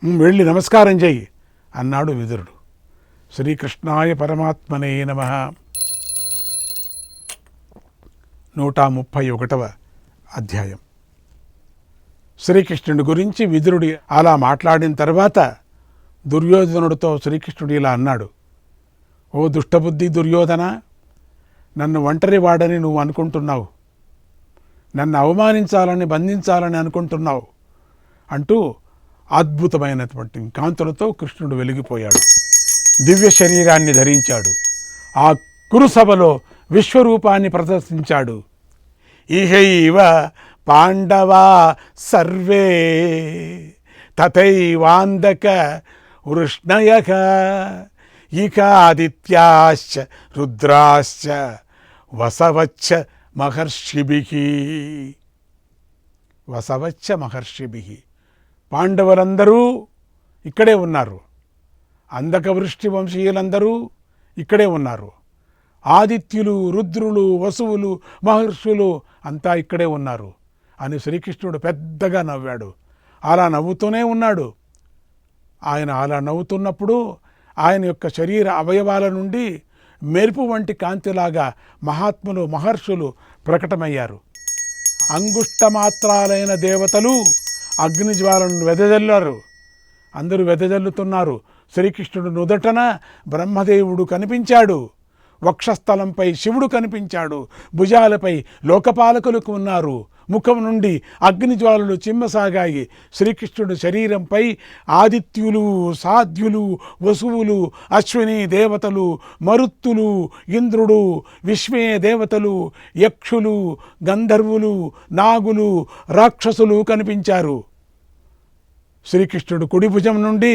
వెళ్ళి నమస్కారం చెయ్యి అన్నాడు విదురుడు. శ్రీకృష్ణాయ పరమాత్మనే నమః. 131వ అధ్యాయం. శ్రీకృష్ణుడి గురించి విదురుడి అలా మాట్లాడిన తర్వాత దుర్యోధనుడితో శ్రీకృష్ణుడు ఇలా అన్నాడు. ఓ దుష్టబుద్ధి దుర్యోధన, నన్ను ఒంటరి వాడని నువ్వు అనుకుంటున్నావు, నన్ను అవమానించాలని బంధించాలని అనుకుంటున్నావు అంటూ అద్భుతమైనటువంటి కాంతులతో కృష్ణుడు వెలిగిపోయాడు. దివ్య శరీరాన్ని ధరించాడు. ఆ కురుసభలో విశ్వరూపాన్ని ప్రదర్శించాడు. ఇహైవ పాండవా సర్వే తథైవాంధక వృష్ణయః ఇక ఆదిత్యాశ్చ రుద్రాశ్చ వసవచ్చ మహర్షిభిః. వసవచ్చ మహర్షిభిః. పాండవులందరూ ఇక్కడే ఉన్నారు. అంధక వృష్టి వంశీయులందరూ ఇక్కడే ఉన్నారు. ఆదిత్యులు, రుద్రులు, వసువులు, మహర్షులు అంతా ఇక్కడే ఉన్నారు అని శ్రీకృష్ణుడు పెద్దగా నవ్వాడు. అలా నవ్వుతూనే ఉన్నాడు. ఆయన అలా నవ్వుతున్నప్పుడు ఆయన యొక్క శరీర అవయవాల నుండి మెరుపు వంటి కాంతిలాగా మహాత్ములు, మహర్షులు ప్రకటమయ్యారు. అంగుష్టమాత్రాలైన దేవతలు అగ్నిజ్వాలను వెదజల్లారు. అందరూ వెదజల్లుతున్నారు. శ్రీకృష్ణుడు నుదటన బ్రహ్మదేవుడు కనిపించాడు. వక్షస్థలంపై శివుడు కనిపించాడు. భుజాలపై లోకపాలకులకు ఉన్నారు. ముఖం నుండి అగ్నిజ్వాలలు చిమ్మసాగాయి. శ్రీకృష్ణుడు శరీరంపై ఆదిత్యులు, సాధ్యులు, వసువులు, అశ్విని దేవతలు, మరుత్తులు, ఇంద్రుడు, విశ్వే దేవతలు, యక్షులు, గంధర్వులు, నాగులు, రాక్షసులు కనిపించారు. శ్రీకృష్ణుడు కుడి భుజం నుండి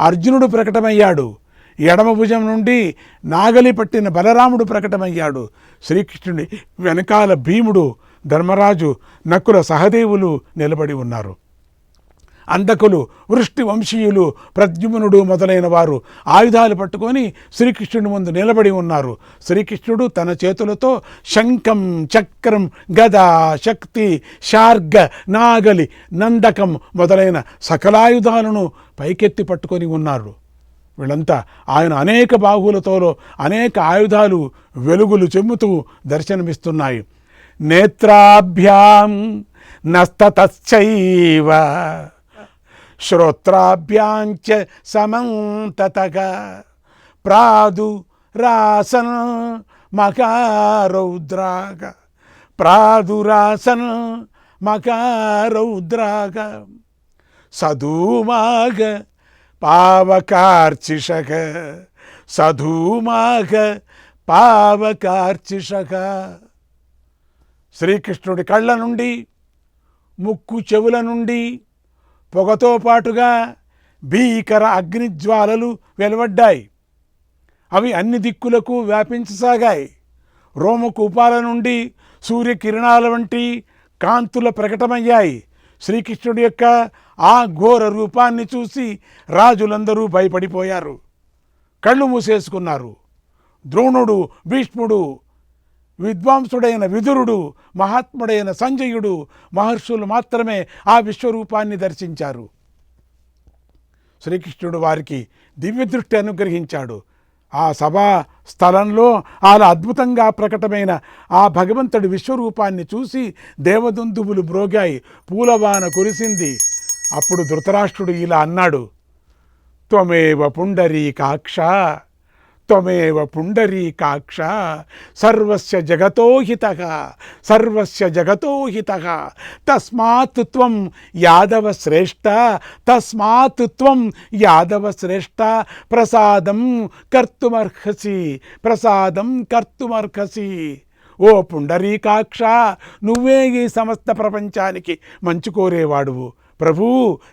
అర్జునుడు ప్రకటమయ్యాడు. ఎడమ భుజం నుండి నాగలి పట్టిన బలరాముడు ప్రకటమయ్యాడు. శ్రీకృష్ణుడి వెనకాల భీముడు, ధర్మరాజు, నకుల సహదేవులు నిలబడి ఉన్నారు. అంధకులు, వృష్టి వంశీయులు, ప్రద్యుమ్నుడు మొదలైన వారు ఆయుధాలు పట్టుకొని శ్రీకృష్ణుడి ముందు నిలబడి ఉన్నారు. శ్రీకృష్ణుడు తన చేతులతో శంఖం, చక్రం, గద, శక్తి, శార్గ, నాగలి, నందకం మొదలైన సకలాయుధాలను పైకెత్తి పట్టుకొని ఉన్నారు. వీళ్ళంతా ఆయన అనేక బాహువులతో అనేక ఆయుధాలు వెలుగులు చెమ్ముతూ దర్శనమిస్తున్నాయి. నేత్రాభ్యాం నస్తతశ్చైవ శ్రోత్రాభ్యాంచ సమంతతగా ప్రాదురాసన్ మకారౌద్రాగ ప్రాదురాసన్ మకారౌద్రాగ సధూమాగ పావకార్చిషక సధూమాగ పావకార్చిషక. శ్రీకృష్ణుడి కళ్ళ నుండి, ముక్కు చెవుల నుండి పొగతో పాటుగా భీకర అగ్నిజ్వాలలు వెలువడ్డాయి. అవి అన్ని దిక్కులకు వ్యాపించసాగాయి. రోమకూపాల నుండి సూర్యకిరణాల వంటి కాంతుల ప్రకటమయ్యాయి. శ్రీకృష్ణుడి యొక్క ఆ ఘోర రూపాన్ని చూసి రాజులందరూ భయపడిపోయారు, కళ్ళు మూసేసుకున్నారు. ద్రోణుడు, భీష్ముడు, విద్వాంసుడైన విదురుడు, మహాత్ముడైన సంజయుడు, మహర్షులు మాత్రమే ఆ విశ్వరూపాన్ని దర్శించారు. శ్రీకృష్ణుడు వారికి దివ్యదృష్టి అనుగ్రహించాడు. ఆ సభా స్థలంలో అలా అద్భుతంగా ప్రకటమైన ఆ భగవంతుడి విశ్వరూపాన్ని చూసి దేవదుందుబులు మ్రోగాయి, పూలవాన కురిసింది. అప్పుడు ధృతరాష్ట్రుడు ఇలా అన్నాడు. త్వమేవ పుండరీకాక్ష త్వమేవ పుండరీకాక్ష సర్వస్య జగతో హితః సర్వస్య జగతో హితః తస్మాత్ త్వం యాదవ శ్రేష్ఠ తస్మాత్ త్వం యాదవ శ్రేష్ఠ ప్రసాదం కర్తుమర్హసి ప్రసాదం కర్తుమర్హసి. ఓ పుండరీకాక్ష, నువ్వే ఈ సమస్త ప్రపంచానికి మంచి కోరేవాడువు. ప్రభూ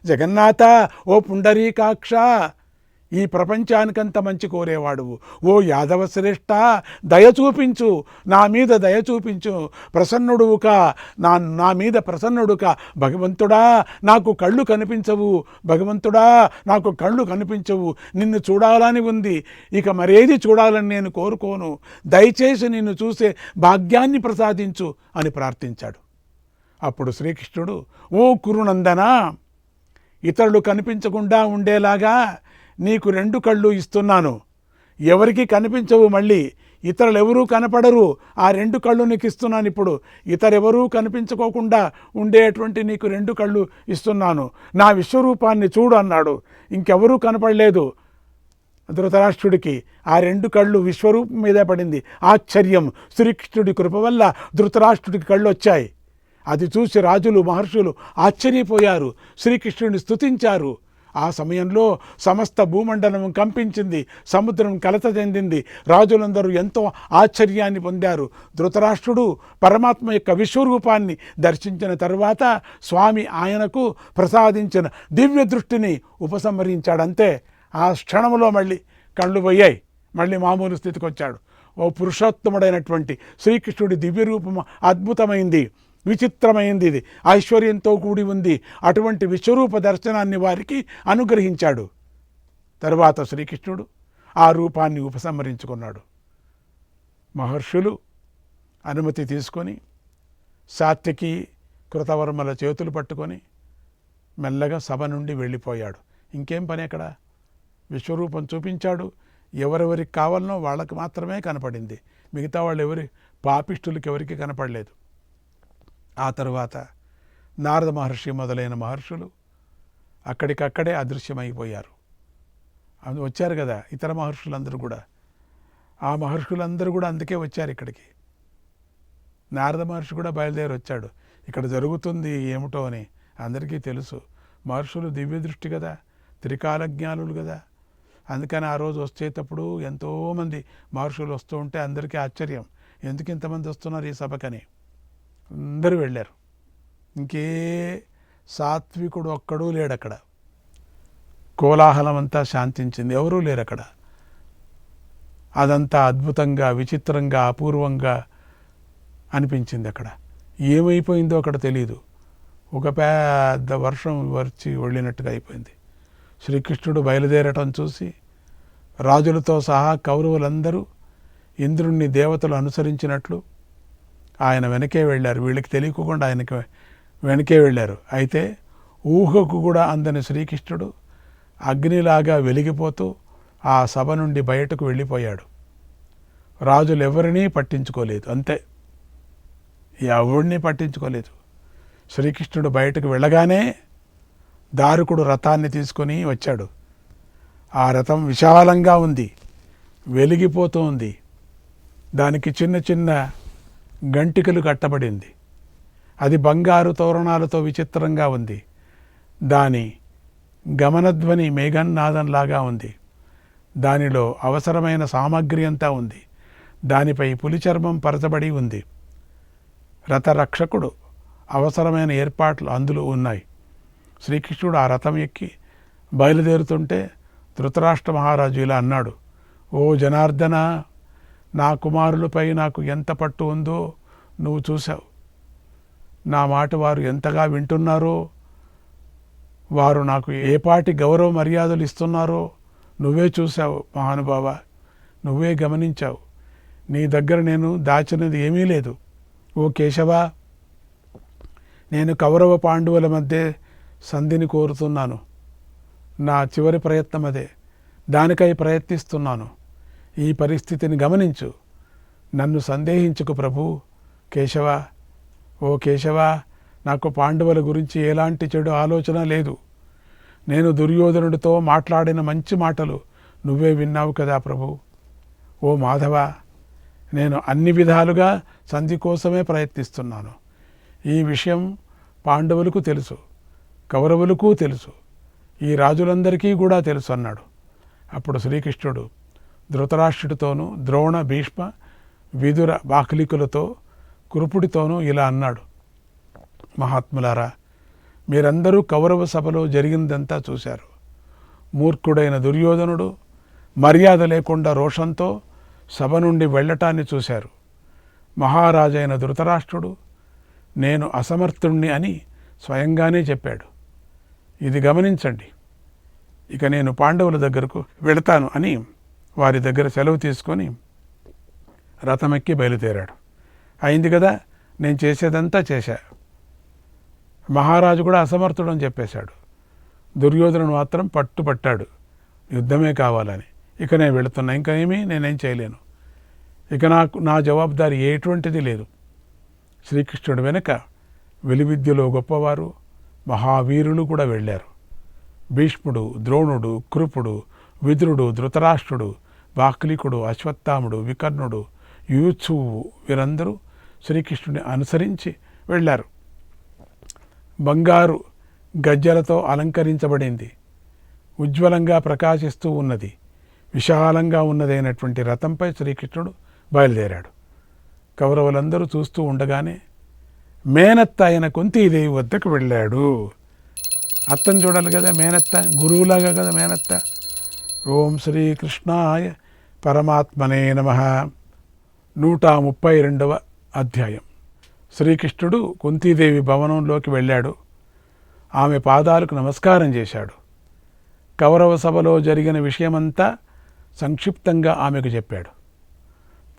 జగన్నాథ, ఓ పుండరీకాక్ష, ఈ ప్రపంచానికంత మంచి కోరేవాడువు. ఓ యాదవ శ్రేష్ఠ, దయ చూపించు, నా మీద దయ చూపించు, ప్రసన్నుడువుక, నా మీద ప్రసన్నుడుక. భగవంతుడా, నాకు కళ్ళు కనిపించవు, భగవంతుడా, నాకు కళ్ళు కనిపించవు, నిన్ను చూడాలని ఉంది, ఇక మరేది చూడాలని నేను కోరుకోను, దయచేసి నిన్ను చూసే భాగ్యాన్ని ప్రసాదించు అని ప్రార్థించాడు. అప్పుడు శ్రీకృష్ణుడు, ఓ కురునందన, ఇతరులు కనిపించకుండా ఉండేలాగా నీకు 2 కళ్ళు ఇస్తున్నాను. ఎవరికి కనిపించవు, మళ్ళీ ఇతరులు ఎవరూ కనపడరు. ఆ 2 కళ్ళు నీకు ఇస్తున్నాను. ఇప్పుడు ఇతరెవరూ కనిపించుకోకుండా ఉండేటువంటి నీకు 2 కళ్ళు ఇస్తున్నాను. నా విశ్వరూపాన్ని చూడు అన్నాడు. ఇంకెవరూ కనపడలేదు ధృతరాష్ట్రుడికి. ఆ 2 కళ్ళు విశ్వరూపం మీద పడింది. ఆశ్చర్యం. శ్రీకృష్ణుడి కృప వల్ల ధృతరాష్ట్రుడికి కళ్ళు వచ్చాయి. అది చూసి రాజులు మహర్షులు ఆశ్చర్యపోయారు, శ్రీకృష్ణుడిని స్తుతించారు. ఆ సమయంలో సమస్త భూమండలం కంపించింది, సముద్రం కలత చెందింది. రాజులందరూ ఎంతో ఆశ్చర్యాన్ని పొందారు. ధృతరాష్ట్రుడు పరమాత్మ యొక్క విశ్వరూపాన్ని దర్శించిన తరువాత స్వామి ఆయనకు ప్రసాదించిన దివ్య దృష్టిని ఉపసంహరించాడంతే. ఆ క్షణంలో మళ్ళీ కళ్ళు పోయాయి, మళ్ళీ మామూలు స్థితికి వచ్చాడు. ఓ పురుషోత్తముడైనటువంటి శ్రీకృష్ణుడి దివ్యరూపము అద్భుతమైంది, విచిత్రమైంది, ఇది ఐశ్వర్యంతో కూడి ఉంది. అటువంటి విశ్వరూప దర్శనాన్ని వారికి అనుగ్రహించాడు. తరువాత శ్రీకృష్ణుడు ఆ రూపాన్ని ఉపసంహరించుకున్నాడు. మహర్షులు అనుమతి తీసుకొని సాత్యకి కృతవర్మల చేతులు పట్టుకొని మెల్లగా సభ నుండి వెళ్ళిపోయాడు. ఇంకేం పని అక్కడ? విశ్వరూపం చూపించాడు. ఎవరెవరికి కావాలనో వాళ్ళకి మాత్రమే కనపడింది. మిగతా వాళ్ళు పాపిష్టులకి ఎవరికి కనపడలేదు. ఆ తరువాత నారద మహర్షి మొదలైన మహర్షులు అక్కడికక్కడే అదృశ్యమైపోయారు. వచ్చారు కదా ఇతర మహర్షులందరూ కూడా. ఆ మహర్షులందరూ కూడా అందుకే వచ్చారు ఇక్కడికి. నారద మహర్షి కూడా బయలుదేరి వచ్చాడు. ఇక్కడ జరుగుతుంది ఏమిటో అని అందరికీ తెలుసు. మహర్షులు దివ్య దృష్టి కదా, త్రికాలజ్ఞానులు కదా. అందుకని ఆ రోజు వచ్చేటప్పుడు ఎంతోమంది మహర్షులు వస్తూ ఉంటే అందరికీ ఆశ్చర్యం, ఎందుకు ఇంతమంది వస్తున్నారు ఈ సభకని. అందరూ వెళ్ళారు. ఇంకే సాత్వికుడు ఒక్కడూ లేడు అక్కడ. కోలాహలం అంతా శాంతించింది, ఎవరూ లేరు అక్కడ. అదంతా అద్భుతంగా, విచిత్రంగా, అపూర్వంగా అనిపించింది. అక్కడ ఏమైపోయిందో అక్కడ తెలియదు. ఒక పెద్ద వర్షం వచ్చి వెళ్ళినట్టుగా అయిపోయింది. శ్రీకృష్ణుడు బయలుదేరటం చూసి రాజులతో సహా కౌరవులందరూ ఇంద్రుణ్ణి దేవతలు అనుసరించినట్లు ఆయన వెనకే వెళ్ళారు. వీళ్ళకి తెలియకుండా ఆయనకి వెనకే వెళ్ళారు. అయితే ఊహకు కూడా అందని శ్రీకృష్ణుడు అగ్నిలాగా వెలిగిపోతూ ఆ సభ నుండి బయటకు వెళ్ళిపోయాడు. రాజులు ఎవరినీ పట్టించుకోలేదు, అంతే, ఎవరిని పట్టించుకోలేదు. శ్రీకృష్ణుడు బయటకు వెళ్ళగానే దారుకుడు రథాన్ని తీసుకొని వచ్చాడు. ఆ రథం విశాలంగా ఉంది, వెలిగిపోతూ ఉంది. దానికి చిన్న చిన్న గంటికలు కట్టబడింది. అది బంగారు తోరణాలతో విచిత్రంగా ఉంది. దాని గమనధ్వని మేఘనాదంలాగా ఉంది. దానిలో అవసరమైన సామగ్రి అంతా ఉంది. దానిపై పులి చర్మం పరచబడి ఉంది. రథరక్షకుడు అవసరమైన ఏర్పాట్లు అందులో ఉన్నాయి. శ్రీకృష్ణుడు ఆ రథం ఎక్కి బయలుదేరుతుంటే ధృతరాష్ట్ర మహారాజు ఇలా అన్నాడు, ఓ జనార్దన, నా కుమారులపై నాకు ఎంత పట్టు ఉందో నువ్వు చూశావు. నా మాట వారు ఎంతగా వింటున్నారో, వారు నాకు ఏపాటి గౌరవ మర్యాదలు ఇస్తున్నారో నువ్వే చూశావు మహానుభావ, నువ్వే గమనించావు. నీ దగ్గర నేను దాచినది ఏమీ లేదు. ఓ కేశవ, నేను కౌరవ పాండవుల మధ్య సంధిని కోరుతున్నాను. నా చివరి ప్రయత్నం అదే, దానికై ప్రయత్నిస్తున్నాను. ఈ పరిస్థితిని గమనించు, నన్ను సందేహించుకు ప్రభు. కేశవ, ఓ కేశవ, నాకు పాండవుల గురించి ఎలాంటి చెడు ఆలోచన లేదు. నేను దుర్యోధనుడితో మాట్లాడిన మంచి మాటలు నువ్వే విన్నావు కదా ప్రభు. ఓ మాధవ, నేను అన్ని విధాలుగా సంధి కోసమే ప్రయత్నిస్తున్నాను. ఈ విషయం పాండవులకు తెలుసు, కౌరవులకు తెలుసు, ఈ రాజులందరికీ కూడా తెలుసు అన్నాడు. అప్పుడు శ్రీకృష్ణుడు ధృతరాష్ట్రుడితోనూ ద్రోణ, భీష్మ, విదుర, బాహ్లికులతో, కృపుడితోనూ ఇలా అన్నాడు, మహాత్ములారా, మీరందరూ కౌరవ సభలో జరిగిందంతా చూశారు. మూర్ఖుడైన దుర్యోధనుడు మర్యాద లేకుండా రోషంతో సభ నుండి వెళ్ళటాన్ని చూశారు. మహారాజైన ధృతరాష్ట్రుడు నేను అసమర్థుణ్ణి అని స్వయంగానే చెప్పాడు. ఇది గమనించండి. ఇక నేను పాండవుల దగ్గరకు వెళతాను అని వారి దగ్గర సెలవు తీసుకొని రథమెక్కి బయలుదేరాడు. అయింది కదా, నేను చేసేదంతా చేశా. మహారాజు కూడా అసమర్థుడని చెప్పేశాడు. దుర్యోధనుడు మాత్రం పట్టుపట్టాడు, యుద్ధమే కావాలని. ఇక నేను వెళుతున్నా, ఇంకా నేనేం చేయలేను, ఇక నా జవాబుదారీ ఎటువంటిది లేదు. శ్రీకృష్ణుడు వెనుక విలువిద్యలో గొప్పవారు మహావీరులు కూడా వెళ్ళారు. భీష్ముడు, ద్రోణుడు, కృపుడు, విదురుడు, ధృతరాష్ట్రుడు, బాక్లికుడు, అశ్వత్థాముడు, వికర్ణుడు, యూత్సువు వీరందరూ శ్రీకృష్ణుని అనుసరించి వెళ్ళారు. బంగారు గజ్జలతో అలంకరించబడింది, ఉజ్వలంగా ప్రకాశిస్తూ ఉన్నది, విశాలంగా ఉన్నదైనటువంటి రథంపై శ్రీకృష్ణుడు బయలుదేరాడు. కౌరవులందరూ చూస్తూ ఉండగానే మేనత్త అయిన కుంతీదేవి వద్దకు వెళ్ళాడు. అత్తను చూడాలి కదా మేనత్త, గురువులాగా కదా మేనత్త. ఓం శ్రీకృష్ణాయ పరమాత్మనే నమః. 132వ అధ్యాయం. శ్రీకృష్ణుడు కుంతీదేవి భవనంలోకి వెళ్ళాడు. ఆమె పాదాలకు నమస్కారం చేశాడు. కౌరవ సభలో జరిగిన విషయమంతా సంక్షిప్తంగా ఆమెకు చెప్పాడు.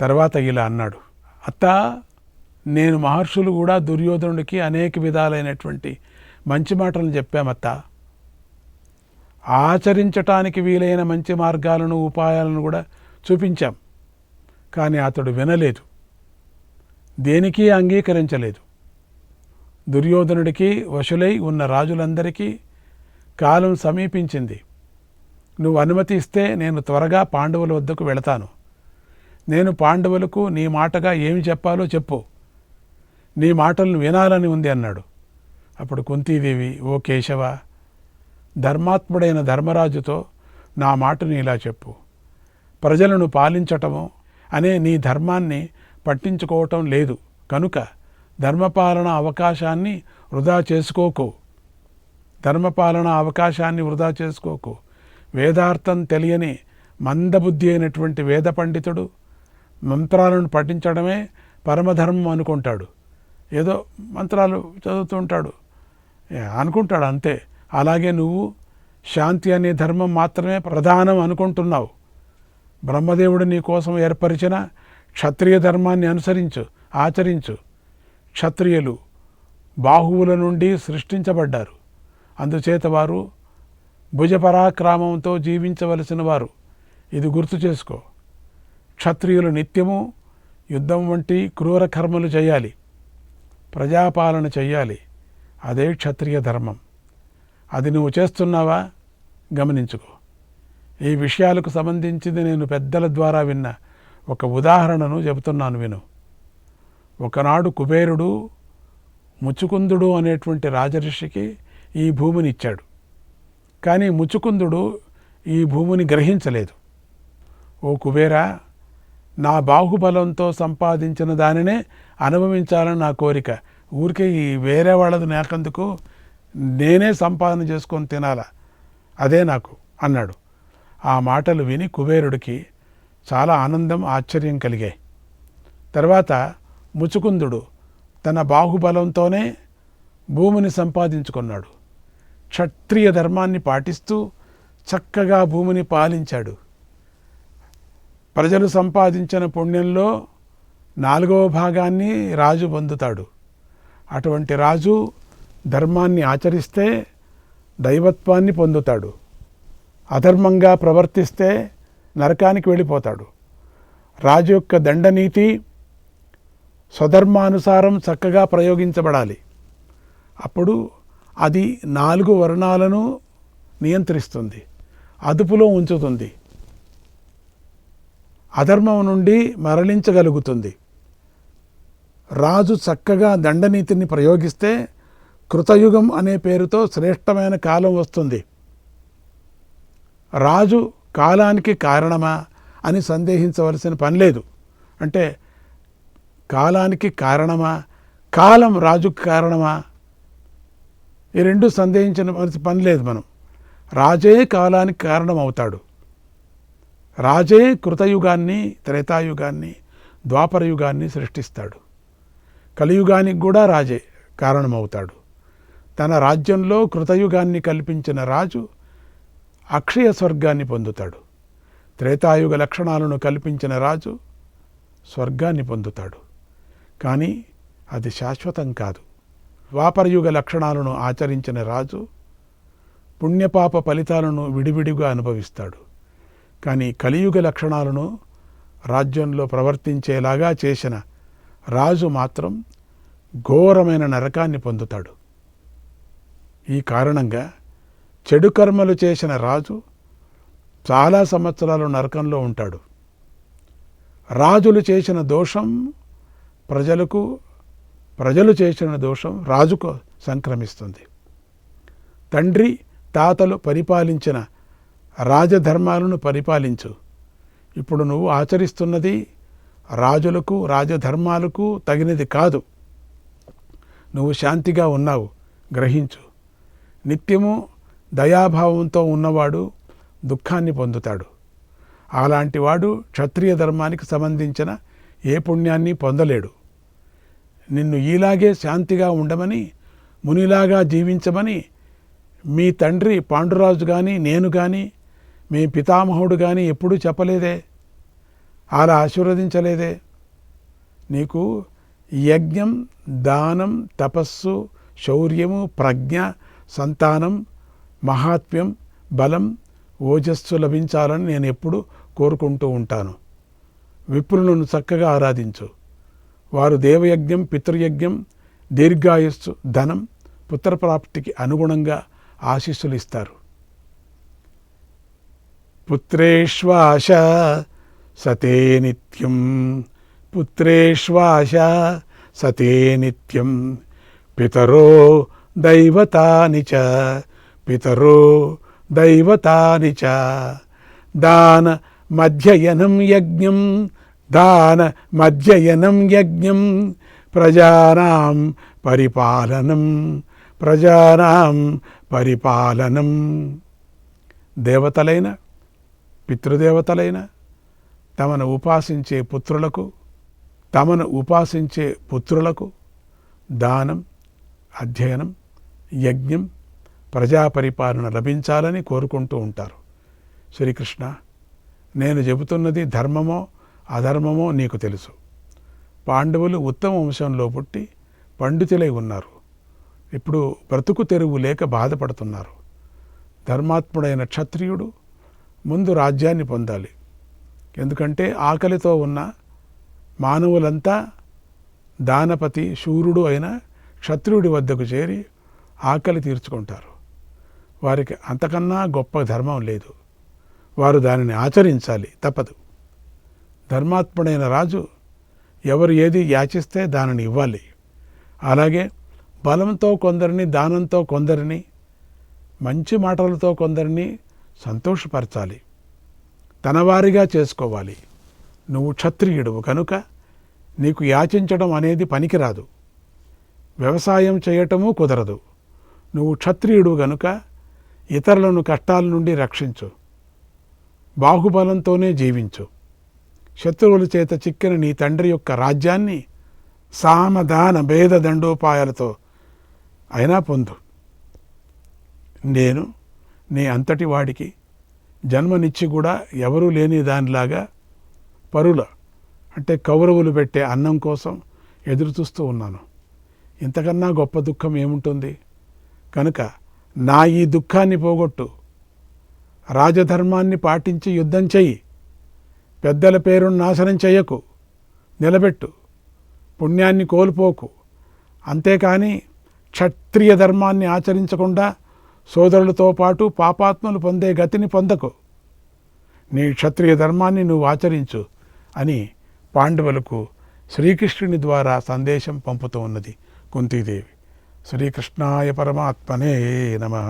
తర్వాత ఇలా అన్నాడు, అత్త, నేను మహర్షులు కూడా దుర్యోధనుడికి అనేక విధాలైనటువంటి మంచి మాటలను చెప్పామత్తా. ఆచరించటానికి వీలైన మంచి మార్గాలను, ఉపాయాలను కూడా చూపించాం. కానీ అతడు వినలేదు, దేనికి అంగీకరించలేదు. దుర్యోధనుడికి వశులై ఉన్న రాజులందరికీ కాలం సమీపించింది. నువ్వు అనుమతి ఇస్తే నేను త్వరగా పాండవుల వద్దకు వెళతాను. నేను పాండవులకు నీ మాటగా ఏమి చెప్పాలో చెప్పు, నీ మాటలను వినాలని ఉంది అన్నాడు. అప్పుడు కుంతీదేవి, ఓ కేశవ, ధర్మాత్ముడైన ధర్మరాజుతో నా మాటను ఇలా చెప్పు. ప్రజలను పాలించటము అనే నీ ధర్మాన్ని పట్టించుకోవటం లేదు కనుక ధర్మపాలన అవకాశాన్ని వృధా చేసుకోకు. వేదార్థం తెలియని మందబుద్ధి అయినటువంటి వేద పండితుడు మంత్రాలను పఠించడమే పరమధర్మం అనుకుంటాడు. ఏదో మంత్రాలు చదువుతూ ఉంటాడు అనుకుంటాడు, అంతే. అలాగే నువ్వు శాంతి అనే ధర్మం మాత్రమే ప్రధానం అనుకుంటున్నావు. బ్రహ్మదేవుడు నీ కోసం ఏర్పరిచిన క్షత్రియ ధర్మాన్ని ఆచరించు. క్షత్రియులు బాహువుల నుండి సృష్టించబడ్డారు. అందుచేత వారు భుజపరాక్రమంతో జీవించవలసిన వారు. ఇది గుర్తు చేసుకో. క్షత్రియులు నిత్యము యుద్ధం వంటి క్రూర కర్మలు చేయాలి, ప్రజాపాలన చెయ్యాలి. అదే క్షత్రియ ధర్మం. అది నువ్వు చేస్తున్నావా? గమనించుకో. ఈ విషయాలకు సంబంధించింది నేను పెద్దల ద్వారా విన్న ఒక ఉదాహరణను చెబుతున్నాను, విను. ఒకనాడు కుబేరుడు ముచుకుందుడు అనేటువంటి రాజర్షికి ఈ భూమిని ఇచ్చాడు. కానీ ముచుకుందుడు ఈ భూమిని గ్రహించలేదు. ఓ కుబేరా, నా బాహుబలంతో సంపాదించిన దానినే అనుభవించాలని నా కోరిక. ఊరికే ఈ వేరే వాళ్ళది నాకెందుకు, నేనే సంపాదన చేసుకొని తినాలా, అదే నాకు అన్నాడు. ఆ మాటలు విని కుబేరుడికి చాలా ఆనందం, ఆశ్చర్యం కలిగాయి. తర్వాత ముచుకుందుడు తన బాహుబలంతోనే భూమిని సంపాదించుకున్నాడు. క్షత్రియ ధర్మాన్ని పాటిస్తూ చక్కగా భూమిని పాలించాడు. ప్రజలు సంపాదించిన పుణ్యంలో 4వ భాగాన్ని రాజు పొందుతాడు. అటువంటి రాజు ధర్మాన్ని ఆచరిస్తే దైవత్వాన్ని పొందుతాడు. అధర్మంగా ప్రవర్తిస్తే నరకానికి వెళ్ళిపోతాడు. రాజు యొక్క దండనీతి స్వధర్మానుసారం చక్కగా ప్రయోగించబడాలి. అప్పుడు అది 4 వర్ణాలను నియంత్రిస్తుంది, అదుపులో ఉంచుతుంది, అధర్మం నుండి మరలించగలుగుతుంది. రాజు చక్కగా దండనీతిని ప్రయోగిస్తే కృతయుగం అనే పేరుతో శ్రేష్టమైన కాలం వస్తుంది. రాజు కాలానికి కారణమా అని సందేహించవలసిన పని లేదు. అంటే కాలానికి కారణమా, కాలం రాజుకు కారణమా, ఈ రెండు సందేహించిన పని లేదు. మనం రాజే కాలానికి కారణం అవుతాడు. రాజే కృతయుగాన్ని, త్రేతాయుగాన్ని, ద్వాపరయుగాన్ని సృష్టిస్తాడు. కలియుగానికి కూడా రాజే కారణమవుతాడు. తన రాజ్యంలో కృతయుగాన్ని కల్పించిన రాజు అక్షయ స్వర్గాన్ని పొందుతాడు. త్రేతాయుగ లక్షణాలను కల్పించిన రాజు స్వర్గాన్ని పొందుతాడు. కానీ అది శాశ్వతం కాదు. ద్వాపరయుగ లక్షణాలను ఆచరించిన రాజు పుణ్యపాప ఫలితాలను విడివిడిగా అనుభవిస్తాడు. కానీ కలియుగ లక్షణాలను రాజ్యంలో ప్రవర్తించేలాగా చేసిన రాజు మాత్రం ఘోరమైన నరకాన్ని పొందుతాడు. ఈ కారణంగా చెడు కర్మలు చేసిన రాజు చాలా సంవత్సరాలు నరకంలో ఉంటాడు. రాజులు చేసిన దోషం ప్రజలకు, ప్రజలు చేసిన దోషం రాజుకు సంక్రమిస్తుంది. తండ్రి తాతలు పరిపాలించిన రాజధర్మాలను పరిపాలించు. ఇప్పుడు నువ్వు ఆచరిస్తున్నది రాజులకు రాజధర్మాలకు తగినది కాదు. నువ్వు శాంతిగా ఉన్నావు, గ్రహించు. నిత్యము దయాభావంతో ఉన్నవాడు దుఃఖాన్ని పొందుతాడు. అలాంటి వాడు క్షత్రియ ధర్మానికి సంబంధించిన ఏ పుణ్యాన్ని పొందలేడు. నిన్ను ఈలాగే శాంతిగా ఉండమని, మునిలాగా జీవించమని మీ తండ్రి పాండురాజు కానీ, నేను కానీ, మీ పితామహుడు కానీ ఎప్పుడూ చెప్పలేదే, అలా ఆశీర్వదించలేదే. నీకు యజ్ఞం, దానం, తపస్సు, శౌర్యము, ప్రజ్ఞ, సంతానం, మహాత్మ్యం, బలం, ఓజస్సు లభించాలని నేను ఎప్పుడు కోరుకుంటూ ఉంటాను. విప్రులను చక్కగా ఆరాధించు. వారు దేవయజ్ఞం, పితృయజ్ఞం, దీర్ఘాయుస్సు, ధనం, పుత్రప్రాప్తికి అనుగుణంగా ఆశీస్సులు ఇస్తారు. పుత్రేష్వాశ సతే నిత్యం, పుత్రేష్వాశ సతే నిత్యం, పితరో దైవతాని చ, పితరో దైవతాని చ, దాన మధ్యయనం యజ్ఞం, దాన మధ్యయనం యజ్ఞం, ప్రజానాం పరిపాలనం, ప్రజానాం పరిపాలనం. దేవతలైన, పితృదేవతలైన తమను ఉపాసించే పుత్రులకు దానం, అధ్యయనం, యజ్ఞం, ప్రజాపరిపాలన లభించాలని కోరుకుంటూ ఉంటారు. శ్రీకృష్ణ, నేను చెబుతున్నది ధర్మమో అధర్మమో నీకు తెలుసు. పాండవులు ఉత్తమ వంశంలో పుట్టి పండితులై ఉన్నారు. ఇప్పుడు బ్రతుకు తెరువు లేక బాధపడుతున్నారు. ధర్మాత్ముడైన క్షత్రియుడు ముందు రాజ్యాన్ని పొందాలి. ఎందుకంటే ఆకలితో ఉన్న మానవులంతా దానపతి, శూరుడు అయిన క్షత్రియుడి వద్దకు చేరి ఆకలి తీర్చుకుంటారు. వారికి అంతకన్నా గొప్ప ధర్మం లేదు. వారు దానిని ఆచరించాలి, తప్పదు. ధర్మాత్ముడైన రాజు ఎవరు ఏది యాచిస్తే దానిని ఇవ్వాలి. అలాగే బలంతో కొందరిని, దానంతో కొందరిని, మంచి మాటలతో కొందరిని సంతోషపరచాలి, తనవారిగా చేసుకోవాలి. నువ్వు క్షత్రియుడువు కనుక నీకు యాచించడం అనేది పనికిరాదు. వ్యవసాయం చేయటము కుదరదు. నువ్వు క్షత్రియుడు గనుక ఇతరులను కష్టాల నుండి రక్షించు. బాహుబలంతోనే జీవించు. శత్రువుల చేత చిక్కిన నీ తండ్రి యొక్క రాజ్యాన్ని సామధాన భేద దండోపాయాలతో అయినా పొందు. నేను నీ అంతటి వాడికి జన్మనిచ్చి కూడా ఎవరూ లేని దానిలాగా పరుల అంటే కౌరవులు పెట్టే అన్నం కోసం ఎదురు చూస్తూ ఉన్నాను. ఇంతకన్నా గొప్ప దుఃఖం ఏముంటుంది? కనుక నా ఈ దుఃఖాన్ని పోగొట్టు. రాజధర్మాన్ని పాటించి యుద్ధం చెయ్యి. పెద్దల పేరును నాశనం చెయ్యకు, నిలబెట్టు. పుణ్యాన్ని కోల్పోకు. అంతేకాని క్షత్రియ ధర్మాన్ని ఆచరించకుండా సోదరులతో పాటు పాపాత్మలు పొందే గతిని పొందకు. నీ క్షత్రియ ధర్మాన్ని నువ్వు ఆచరించు అని పాండవులకు శ్రీకృష్ణుని ద్వారా సందేశం పంపుతూ ఉన్నది కుంతీదేవి. శ్రీకృష్ణాయ పరమాత్మనే నమః.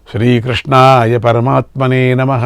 శ్రీకృష్ణాయ పరమాత్మనే నమః.